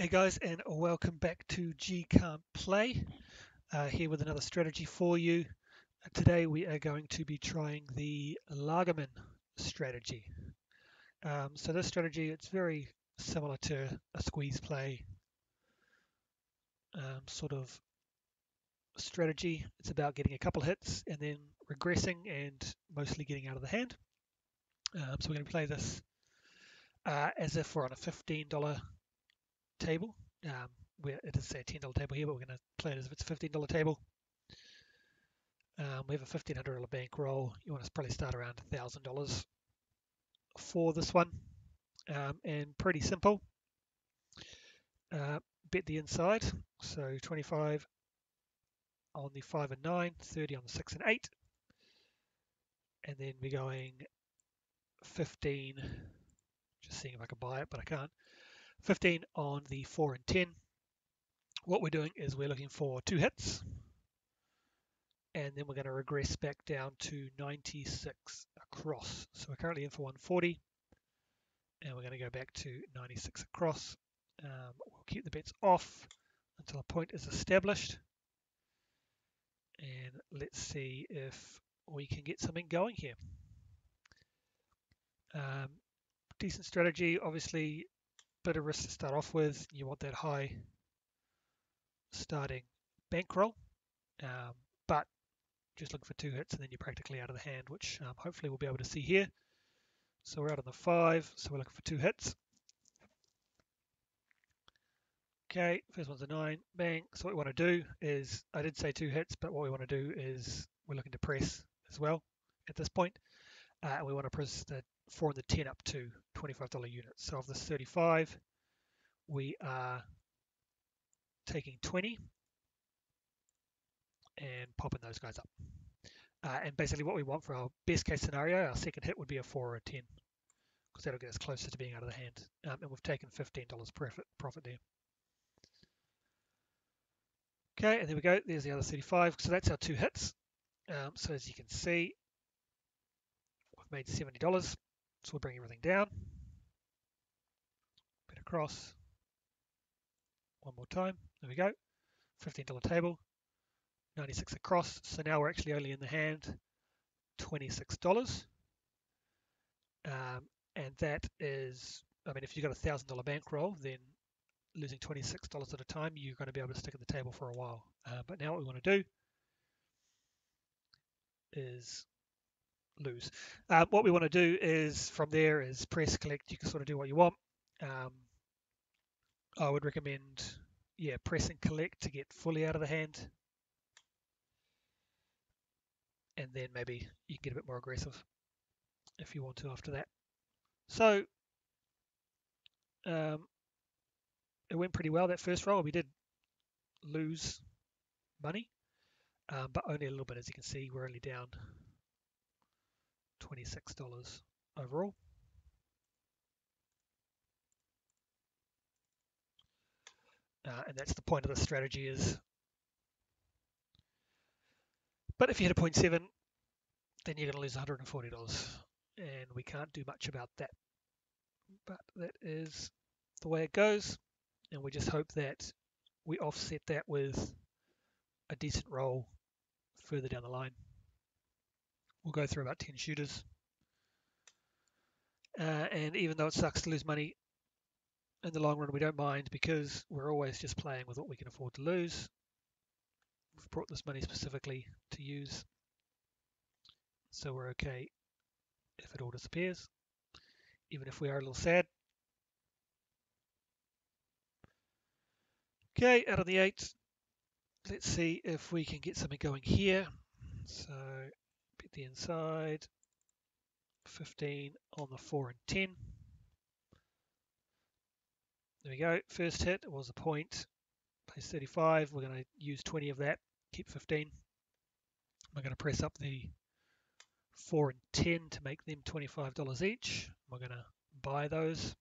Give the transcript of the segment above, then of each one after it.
Hey guys, and welcome back to G Can't Play. Here with another strategy for you. Today we are going to be trying the Lagerman strategy. So this strategy, it's very similar to a squeeze play sort of strategy. It's about getting a couple hits and then regressing and mostly getting out of the hand. So we're going to play this as if we're on a $15 table. Where it is a $10 table here, but we're going to play it as if it's a $15 table. We have a $1,500 bankroll. You want to probably start around $1,000 for this one, and pretty simple. Bet the inside, so 25 on the 5 and 9, 30 on the 6 and 8, and then we're going 15. Just seeing if I can buy it, but I can't. 15 on the 4 and 10. What we're doing is we're looking for two hits, and then we're going to regress back down to 96 across. So we're currently in for 140, and we're going to go back to 96 across. We'll keep the bets off until a point is established, and let's see if we can get something going here. Decent strategy, obviously bit of risk to start off with. You want that high starting bankroll, but just looking for two hits and then you're practically out of the hand, which hopefully we'll be able to see here. So we're out on the 5, so we're looking for two hits. Okay, first one's a 9, bang. So what we want to do is, I did say two hits, but what we want to do is we're looking to press as well at this point. And we want to press the 4 and the 10 up to $25 units. So of this 35, we are taking 20 and popping those guys up. And basically what we want for our best case scenario, our second hit would be a 4 or a 10, because that'll get us closer to being out of the hand. And we've taken $15 profit there. Okay, and there we go. There's the other 35. So that's our two hits. So as you can see, we've made $70. So we'll bring everything down. Bet across. One more time. There we go. $15 table. 96 across. So now we're actually only in the hand $26. And that is, I mean, if you've got a $1,000 bankroll, then losing $26 at a time, you're going to be able to stick at the table for a while. But now what we want to do is lose. What we want to do is from there is press, collect. You can sort of do what you want. I would recommend, yeah, press and collect to get fully out of the hand. And then maybe you can get a bit more aggressive if you want to after that. So it went pretty well that first roll. We did lose money, but only a little bit. As you can see, we're only down $26 overall. And that's the point of the strategy is, but if you hit a 0.7, then you're going to lose $140, and we can't do much about that. But that is the way it goes, and we just hope that we offset that with a decent roll further down the line. We'll go through about 10 shooters, and even though it sucks to lose money, in the long run we don't mind, because we're always just playing with what we can afford to lose. We've brought this money specifically to use, so we're okay if it all disappears, even if we are a little sad. Okay, out of the 8, let's see if we can get something going here. So bet the inside, 15 on the 4 and 10. There we go. First hit was a point. Place 35. We're going to use 20 of that. Keep 15. We're going to press up the 4 and 10 to make them $25 each. We're going to buy those.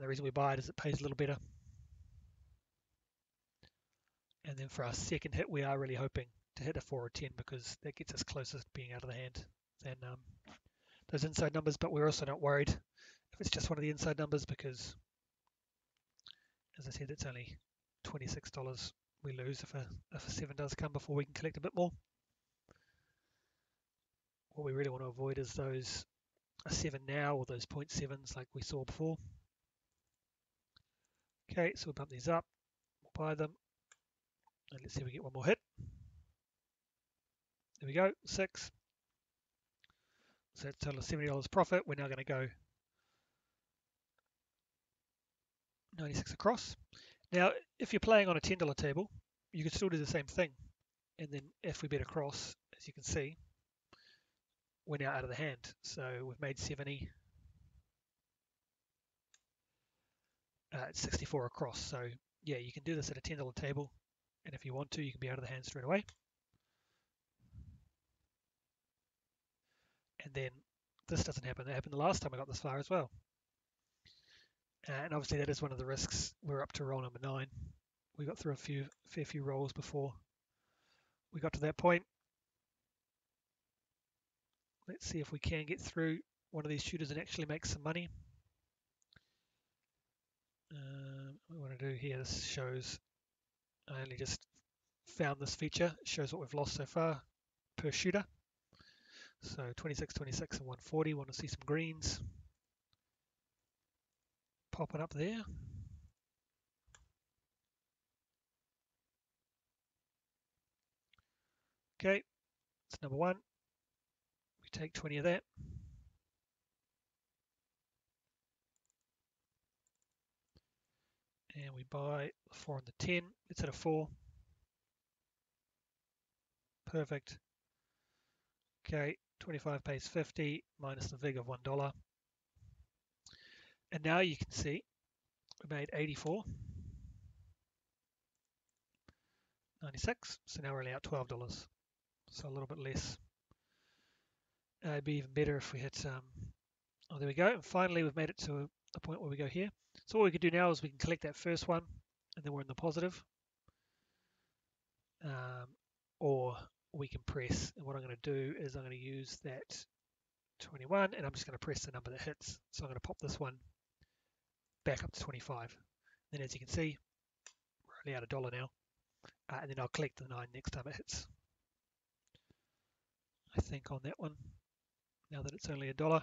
The reason we buy it is it pays a little better. And then for our second hit, we are really hoping to hit a 4 or 10, because that gets us closer to being out of the hand than those inside numbers. But we're also not worried if it's just one of the inside numbers, because As I said, it's only $26 we lose if a 7 does come before we can collect a bit more. What we really want to avoid is those a 7 now or those 0.7s like we saw before. Okay, so we'll bump these up, we'll buy them, and let's see if we get one more hit. There we go, 6. So that's a total of $70 profit. We're now going to go 96 across. Now, if you're playing on a $10 table, you could still do the same thing. And then if we bet across, as you can see, we're now out of the hand. So we've made 70. It's 64 across. So yeah, you can do this at a $10 table. And if you want to, you can be out of the hand straight away. And then this doesn't happen. That happened the last time I got this far as well. And obviously that is one of the risks. We're up to roll number 9. We got through a fair few rolls before we got to that point. Let's see if we can get through one of these shooters and actually make some money. What we want to do here, this shows, I only just found this feature, it shows what we've lost so far per shooter. So 26, 26 and 140, want to see some greens popping up there. Okay, that's number 1. We take 20 of that. And we buy the 4 and the 10. It's at a 4. Perfect. Okay, 25 pays 50 minus the VIG of $1. And now you can see we made 84. 96. So now we're only out $12. So a little bit less. It'd be even better if we hit, oh, there we go. And finally, we've made it to a point where we go here. So what we could do now is we can collect that first one, and then we're in the positive. Or we can press, and what I'm going to do is I'm going to use that 21, and I'm just going to press the number that hits. So I'm going to pop this one back up to 25. Then as you can see, we're only out $1 now. And then I'll collect the 9 next time it hits. I think on that one, now that it's only $1.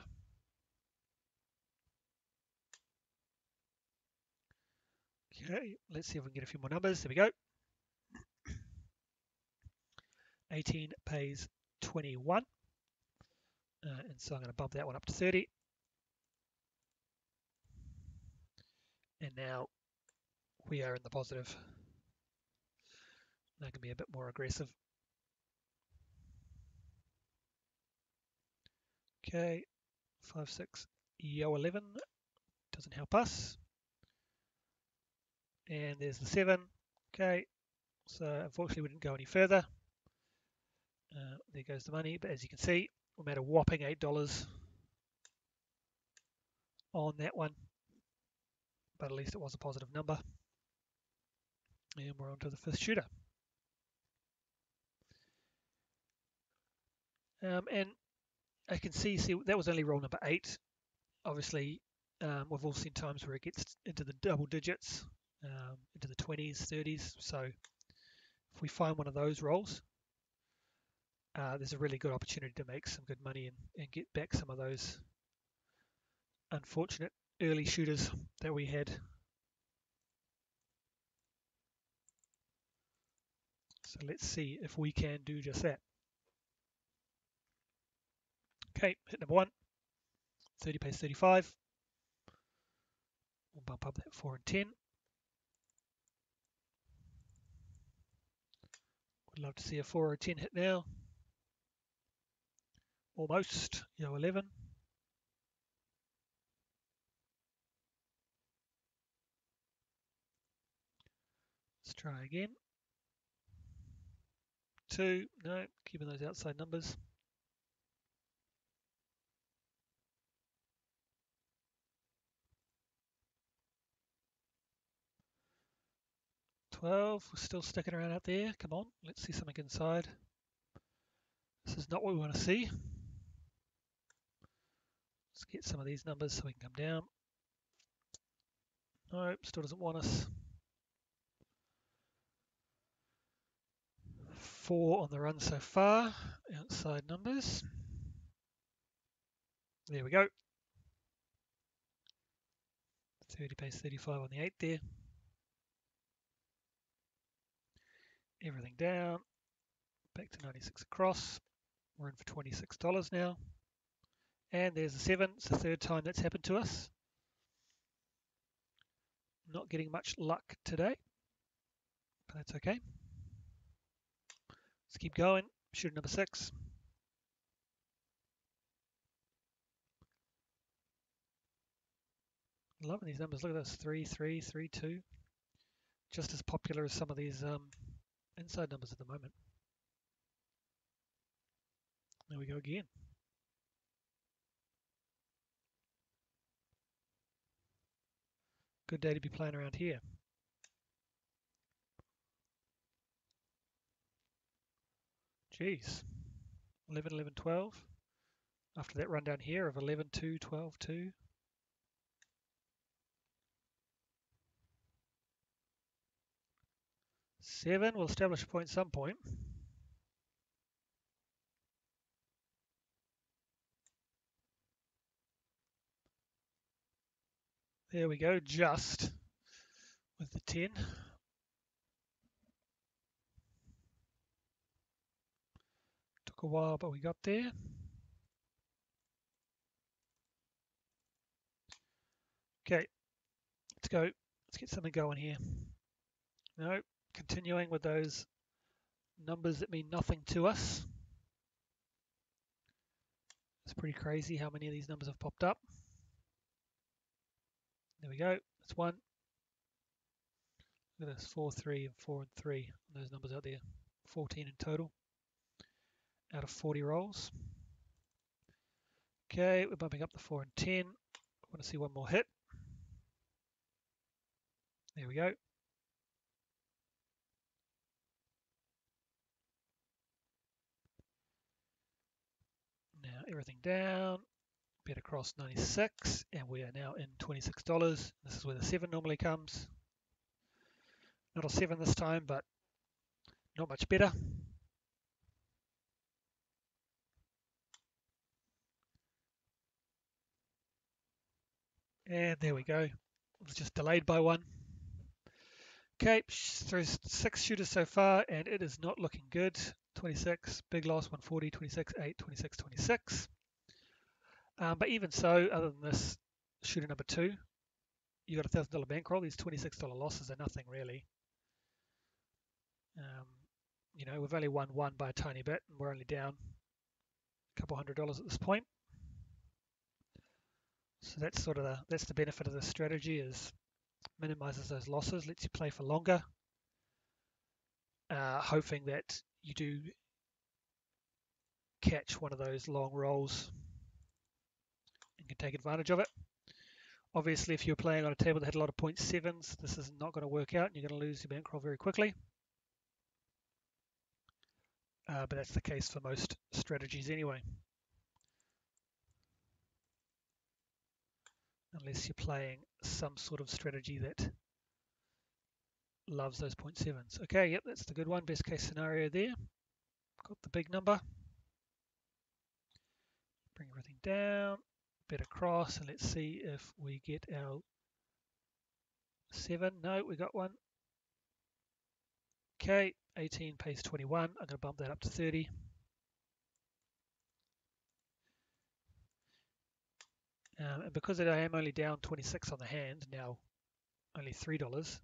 Okay, let's see if we can get a few more numbers. There we go. 18 pays 21. And so I'm going to bump that one up to 30. And now we are in the positive. That can be a bit more aggressive. Okay, 5, 6, yo 11 doesn't help us. And there's the 7. Okay, so unfortunately we didn't go any further. There goes the money, but as you can see, we made a whopping $8 on that one. But at least it was a positive number. And we're on to the 5th shooter. And I can see that was only roll number 8. Obviously, we've all seen times where it gets into the double digits, into the 20s, 30s. So if we find one of those rolls, there's a really good opportunity to make some good money and get back some of those unfortunate early shooters that we had. So let's see if we can do just that. Okay, hit number 1. 30 pays 35. We'll bump up that 4 and 10. Would love to see a 4 or a 10 hit now. Almost. Yo 11. Let's try again. 2. No, keeping those outside numbers. 12. We're still sticking around out there. Come on, let's see something inside. This is not what we want to see. Let's get some of these numbers so we can come down. Nope, still doesn't want us. 4 on the run so far, outside numbers. There we go. 30 pays 35 on the 8 there. Everything down. Back to 96 across. We're in for $26 now. And there's a 7. It's the third time that's happened to us. Not getting much luck today, but that's okay. Let's keep going. Shooter number 6. Loving these numbers. Look at this. 3, 3, 3, 2. Just as popular as some of these inside numbers at the moment. There we go again. Good day to be playing around here. Jeez. 11, 11, 12. After that run down here of 11, 2, 12, 2. Seven will establish a point some point. There we go, just with the 10. Took a while, but we got there. Okay, let's go. Let's get something going here. No, continuing with those numbers that mean nothing to us. It's pretty crazy how many of these numbers have popped up. There we go. That's one. Look at this, 4, 3, and 4 and 3. Those numbers out there. 14 in total out of 40 rolls. Okay, we're bumping up the 4 and 10. I want to see one more hit. There we go. Now everything down. Bet across 96, and we are now in $26. This is where the 7 normally comes. Not a 7 this time, but not much better. And there we go. It was just delayed by 1. Okay, through 6 shooters so far, and it is not looking good. 26, big loss, 140, 26, 8, 26, 26. But even so, other than this shooter number 2, you got a $1,000 bankroll. These $26 losses are nothing really. You know, we've only won 1 by a tiny bit, and we're only down a couple $100 at this point. So that's sort of that's the benefit of this strategy, is minimizes those losses, lets you play for longer, hoping that you do catch one of those long rolls and can take advantage of it. Obviously, if you're playing on a table that had a lot of 0.7s, this is not going to work out and you're going to lose your bankroll very quickly. But that's the case for most strategies anyway. Unless you're playing some sort of strategy that loves those 0.7s. Okay, yep, that's the good one. Best case scenario there. Got the big number. Bring everything down. Bet across, and let's see if we get our 7. No, we got one. Okay, 18 pays 21. I'm going to bump that up to 30. And because I am only down 26 on the hand, now only $3,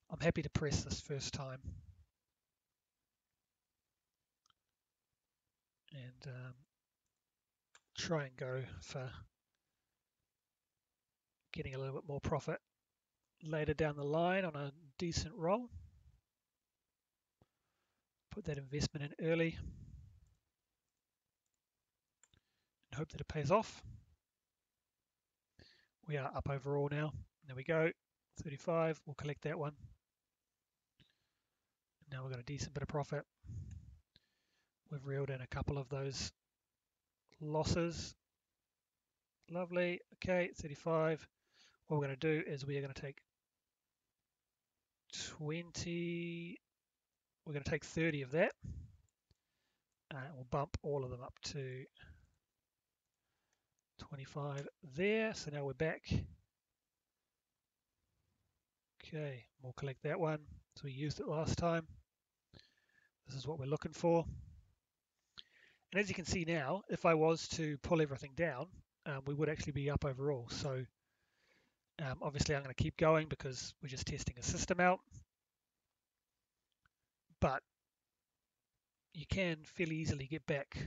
I'm happy to press this first time. And try and go for getting a little bit more profit later down the line on a decent roll. Put that investment in early and hope that it pays off. We are up overall now. There we go, 35. We'll collect that one. Now we've got a decent bit of profit. We've reeled in a couple of those losses. Lovely. Okay, 35. What we're going to do is we are going to take 20. we're going to take 30 of that. We'll bump all of them up to 25 there. So now we're back. Okay, we'll collect that one. So we used it last time. This is what we're looking for. And as you can see now, if I was to pull everything down, we would actually be up overall. So obviously I'm going to keep going because we're just testing a system out. But you can fairly easily get back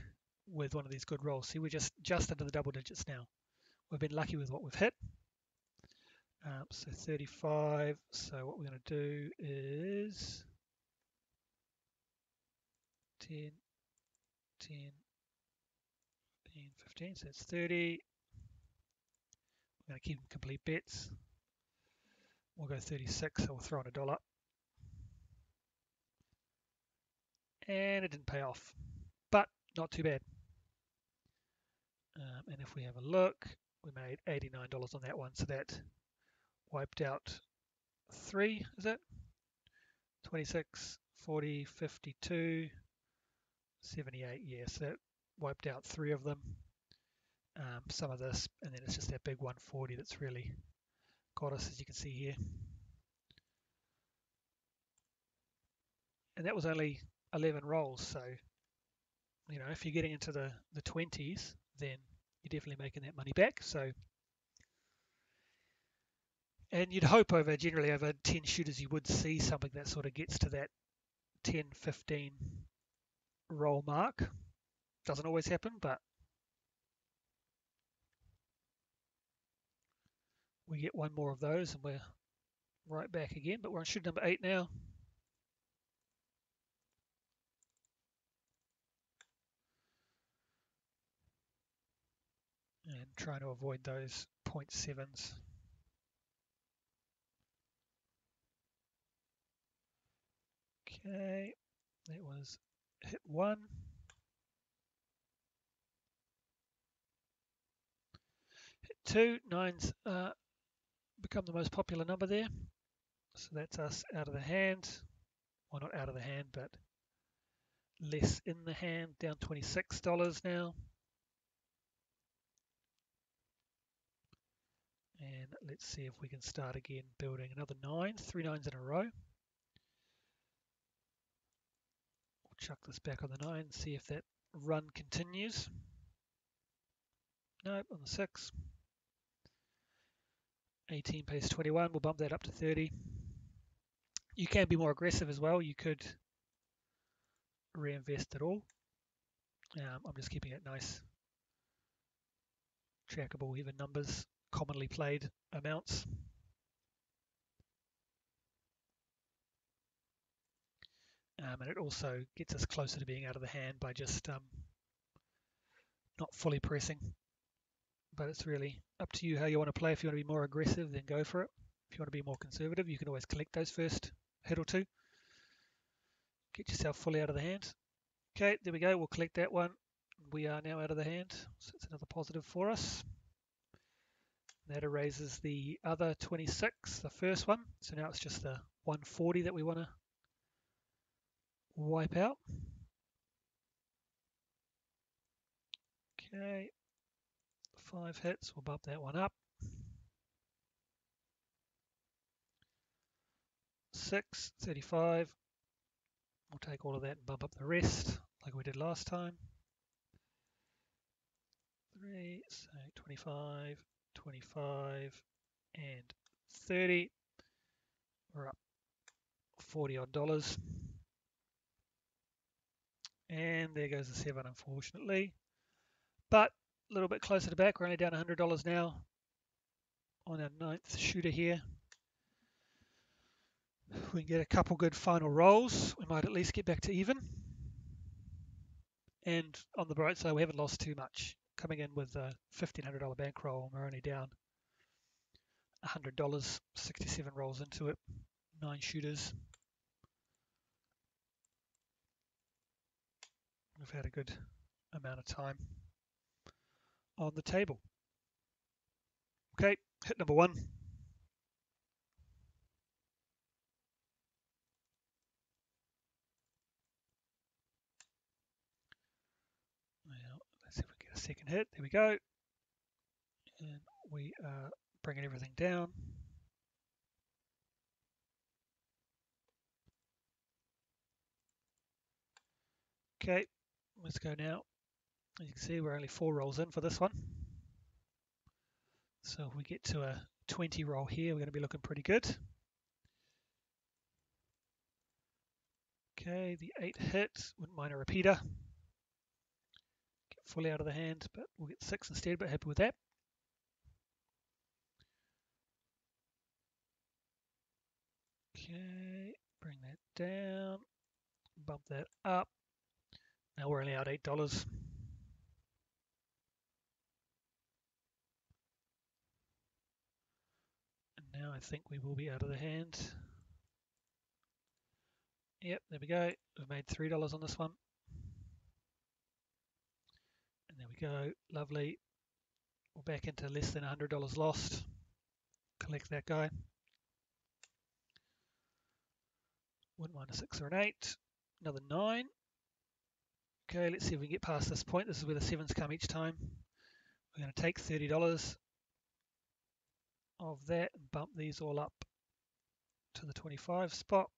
with one of these good rolls. See, we're just into the double digits now. We've been lucky with what we've hit. So 35. So what we're going to do is 10, 10, 15. So it's 30. We're going to keep them complete bets. We'll go 36. So we'll throw in $1. And it didn't pay off, but not too bad. And if we have a look, we made $89 on that one. So that wiped out 3, is it? 26, 40, 52, 78. Yes, that wiped out 3 of them. Some of this, and then it's just that big 140 that's really got us, as you can see here. And that was only 11 rolls. So, you know, if you're getting into the 20s, then you're definitely making that money back. So, and you'd hope generally over 10 shooters, you would see something that sort of gets to that 10, 15 roll mark. Doesn't always happen, but we get one more of those and we're right back again. But we're on shoot number 8 now. And trying to avoid those 0.7s. Okay, that was hit 1. Hit 2, 9's become the most popular number there. So that's us out of the hand. Well, not out of the hand, but less in the hand, down $26 now. And let's see if we can start again building another 9s, 3 9s in a row. We'll chuck this back on the 9 and see if that run continues. Nope, on the 6. 18 pays 21, we'll bump that up to 30. You can be more aggressive as well. You could reinvest it all. I'm just keeping it nice, trackable, even numbers, commonly played amounts. And it also gets us closer to being out of the hand by just not fully pressing. But it's really up to you how you want to play. If you want to be more aggressive, then go for it. If you want to be more conservative, you can always collect those first hit or two. Get yourself fully out of the hand. Okay, there we go. We'll collect that one. We are now out of the hand, so it's another positive for us. That erases the other 26, the first one. So now it's just the 140 that we want to wipe out. Okay, 5 hits. We'll bump that one up. 6, 35. We'll take all of that and bump up the rest like we did last time. 3, so 25, 25, and 30. We're up $40 odd. And there goes the 7, unfortunately. But a little bit closer to back. We're only down $100 now on our 9th shooter here. If we can get a couple good final rolls, we might at least get back to even. And on the bright side, we haven't lost too much. Coming in with a $1,500 bankroll, and we're only down $100, 67 rolls into it, 9 shooters. We've had a good amount of time on the table. Okay, hit number 1. a second hit. There we go. And we are bringing everything down. Okay, let's go now. As you can see, we're only 4 rolls in for this one. So if we get to a 20 roll here, we're going to be looking pretty good. Okay, the 8 hit, wouldn't mind a repeater. Get fully out of the hand, but we'll get 6 instead, but happy with that. Okay, bring that down, bump that up. Now we're only out $8. And now I think we will be out of the hand. Yep, there we go. We've made $3 on this one. And there we go. Lovely. We're back into less than $100 lost. Collect that guy. Wouldn't mind a 6 or an 8. Another 9. Okay, let's see if we can get past this point. This is where the 7s come each time. We're going to take $30 of that and bump these all up to the 25 spot.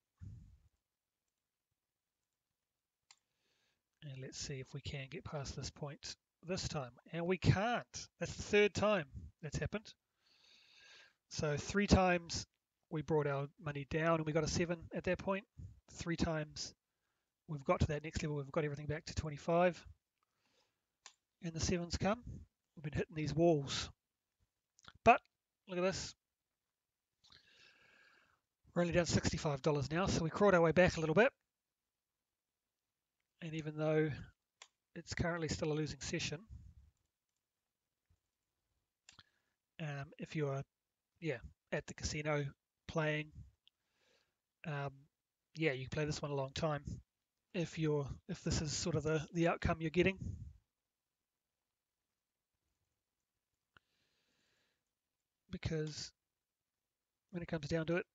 And let's see if we can get past this point this time. And we can't. That's the 3rd time that's happened. So 3 times we brought our money down and we got a 7 at that point. 3 times we've got to that next level. We've got everything back to 25. And the 7s come. We've been hitting these walls. But look at this. We're only down $65 now. So we crawled our way back a little bit. And even though it's currently still a losing session, if you're at the casino playing, you can play this one a long time if this is sort of the outcome you're getting. Because when it comes down to it,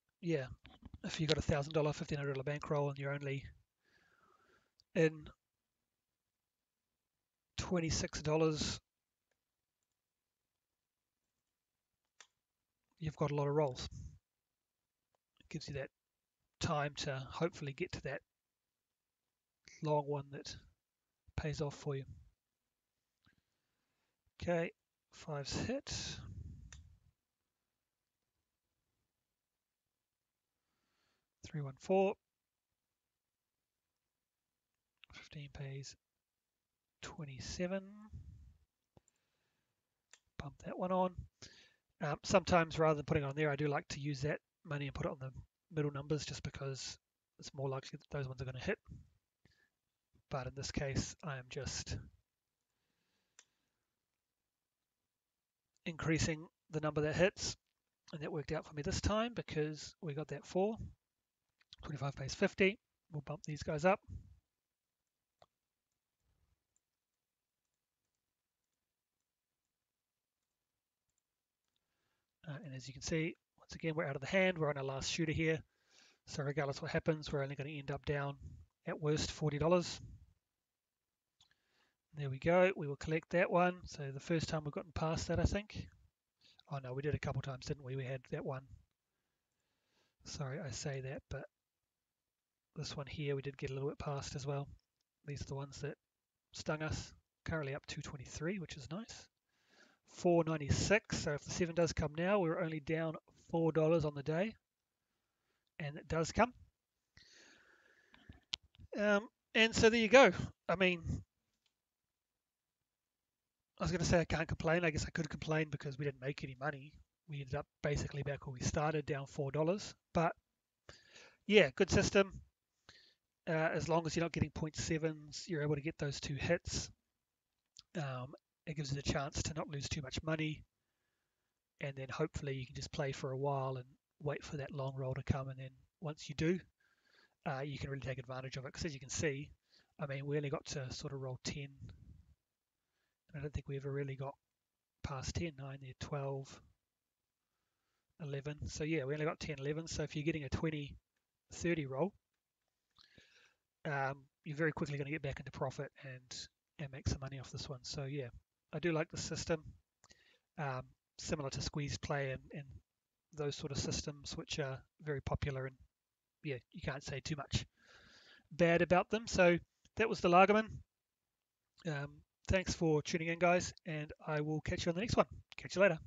if you've got a $1,000, $1,500 bankroll and you're only in $26, you've got a lot of rolls. It gives you that time to hopefully get to that long one that pays off for you. Okay, 5's hit. 314. 15 pays 27. Bump that one on. Sometimes rather than putting it on there, I do like to use that money and put it on the middle numbers just because it's more likely that those ones are going to hit. But in this case, I am just increasing the number that hits, and that worked out for me this time because we got that 4. 25 pays 50. We'll bump these guys up. And as you can see, once again, we're out of the hand. We're on our last shooter here. So regardless what happens, we're only going to end up down at worst $40. There we go. We will collect that one. So the first time we've gotten past that, I think. Oh no, we did a couple times, didn't we? We had that one. Sorry, I say that, but this one here we did get a little bit past as well. These are the ones that stung us. Currently up 223, which is nice. 496. So if the 7 does come now, we're only down $4 on the day, and it does come. And so there you go. I mean, I was going to say I can't complain. I guess I could complain because we didn't make any money. We ended up basically back where we started, down $4. But yeah, good system. As long as you're not getting 0.7s, you're able to get those 2 hits. It gives you the chance to not lose too much money. And then hopefully you can just play for a while and wait for that long roll to come. And then once you do, you can really take advantage of it. Because as you can see, I mean, we only got to sort of roll 10. I don't think we ever really got past 10, 9 there, 12, 11. So yeah, we only got 10, 11. So if you're getting a 20, 30 roll, you're very quickly going to get back into profit and make some money off this one. So yeah, I do like the system, um, similar to squeeze play and those sort of systems, which are very popular. And yeah, you can't say too much bad about them. So that was the Lagerman. Thanks for tuning in, guys, and I will catch you on the next one. Catch you later.